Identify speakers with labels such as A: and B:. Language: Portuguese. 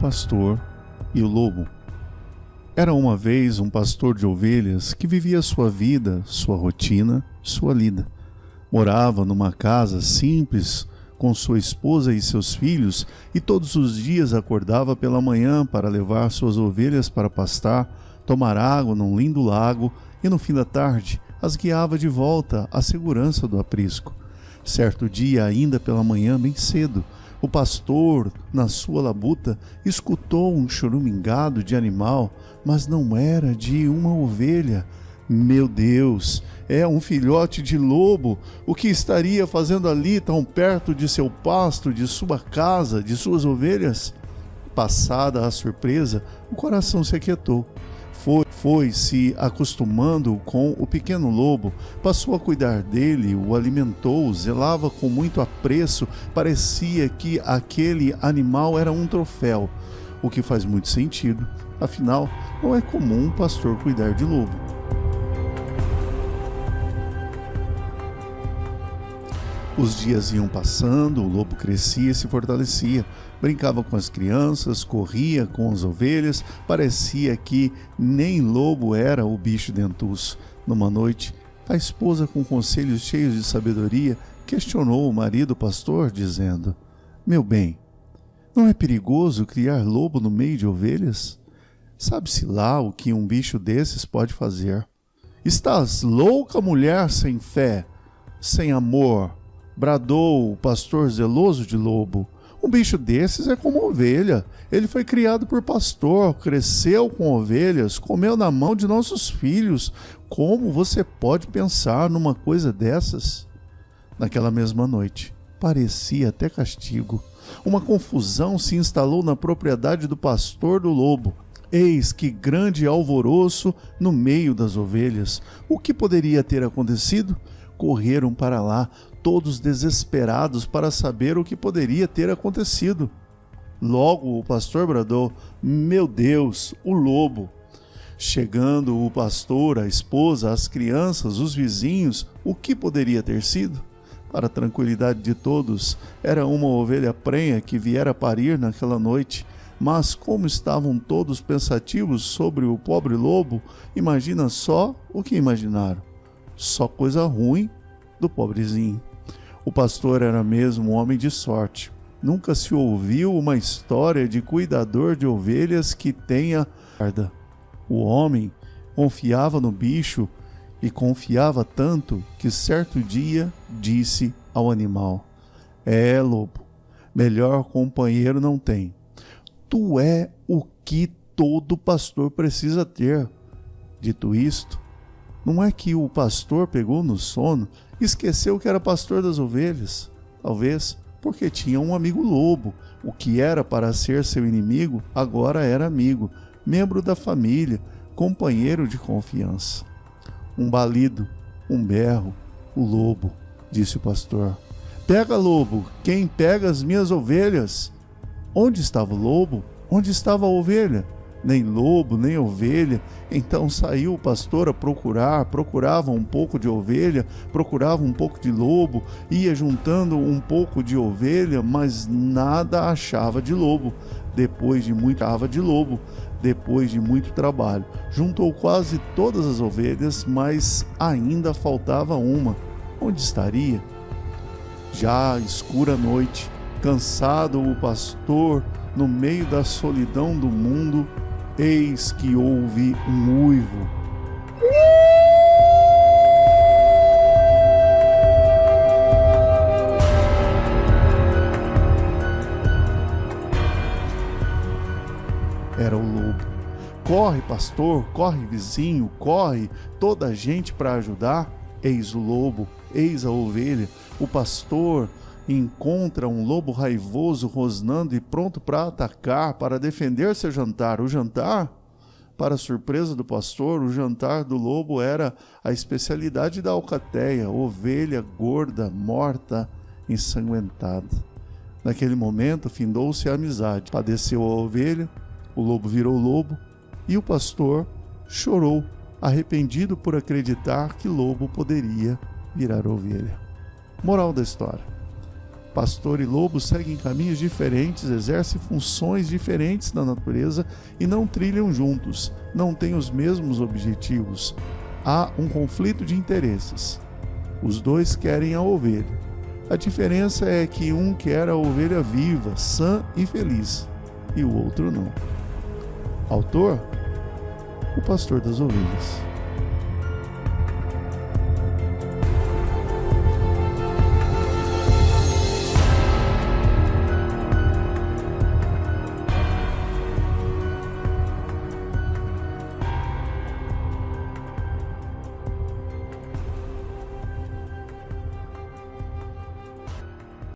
A: pastor e o lobo. Era uma vez um pastor de ovelhas que vivia sua vida, sua rotina, sua lida. Morava numa casa simples com sua esposa e seus filhos e todos os dias acordava pela manhã para levar suas ovelhas para pastar, tomar água num lindo lago e no fim da tarde as guiava de volta à segurança do aprisco. Certo dia, ainda pela manhã, bem cedo, o pastor, na sua labuta, escutou um chorumingado de animal, mas não era de uma ovelha. Meu Deus, é um filhote de lobo! O que estaria fazendo ali tão perto de seu pasto, de sua casa, de suas ovelhas? Passada a surpresa, o coração se aquietou. Foi se acostumando com o pequeno lobo, passou a cuidar dele, o alimentou, zelava com muito apreço, parecia que aquele animal era um troféu, o que faz muito sentido, afinal, não é comum um pastor cuidar de lobo. Os dias iam passando, o lobo crescia e se fortalecia. Brincava com as crianças, corria com as ovelhas, parecia que nem lobo era o bicho dentuço. Numa noite, a esposa, com conselhos cheios de sabedoria, questionou o marido pastor, dizendo: "Meu bem, não é perigoso criar lobo no meio de ovelhas? Sabe-se lá o que um bicho desses pode fazer. Estás louca, mulher sem fé, sem amor?" Bradou o pastor zeloso de lobo. "Um bicho desses é como ovelha. Ele foi criado por pastor, cresceu com ovelhas, comeu na mão de nossos filhos. Como você pode pensar numa coisa dessas?" Naquela mesma noite, parecia até castigo. Uma confusão se instalou na propriedade do pastor do lobo. Eis que grande alvoroço no meio das ovelhas. O que poderia ter acontecido? Correram para lá, todos desesperados para saber o que poderia ter acontecido. Logo o pastor bradou: "Meu Deus, o lobo!" Chegando o pastor, a esposa, as crianças, os vizinhos, o que poderia ter sido? Para a tranquilidade de todos, era uma ovelha prenha que viera parir naquela noite. Mas como estavam todos pensativos sobre o pobre lobo, imagina só o que imaginaram. Só coisa ruim do pobrezinho. O pastor era mesmo um homem de sorte. Nunca se ouviu uma história de cuidador de ovelhas que tenha guarda. O homem confiava no bicho e confiava tanto que certo dia disse ao animal: "É, lobo, melhor companheiro não tem. Tu é o que todo pastor precisa ter." Dito isto, não é que o pastor pegou no sono e esqueceu que era pastor das ovelhas. Talvez porque tinha um amigo lobo. O que era para ser seu inimigo, agora era amigo, membro da família, companheiro de confiança. Um balido, um berro, o lobo, disse o pastor. "Pega, lobo, quem pega as minhas ovelhas?" Onde estava o lobo? Onde estava a ovelha? Nem lobo, nem ovelha. Então saiu o pastor a procurava um pouco de ovelha, procurava um pouco de lobo, ia juntando um pouco de ovelha, mas nada achava de lobo. Depois de muito trabalho, juntou quase todas as ovelhas, mas ainda faltava uma. Onde estaria? Já escura noite, cansado o pastor, no meio da solidão do mundo, eis que ouve um uivo. Era o lobo. Corre, pastor, corre, vizinho, corre, toda a gente para ajudar. Eis o lobo, eis a ovelha. O pastor encontra um lobo raivoso rosnando e pronto para atacar, para defender seu jantar. O jantar, para surpresa do pastor, o jantar do lobo era a especialidade da alcateia, ovelha gorda, morta, ensanguentada. Naquele momento, findou-se a amizade. Padeceu a ovelha, o lobo virou lobo e o pastor chorou, arrependido por acreditar que lobo poderia virar ovelha. Moral da história: Pastor e lobo seguem caminhos diferentes, exercem funções diferentes na natureza e não trilham juntos, não têm os mesmos objetivos. Há um conflito de interesses. Os dois querem a ovelha. A diferença é que um quer a ovelha viva, sã e feliz, e o outro não. Autor: o pastor das ovelhas.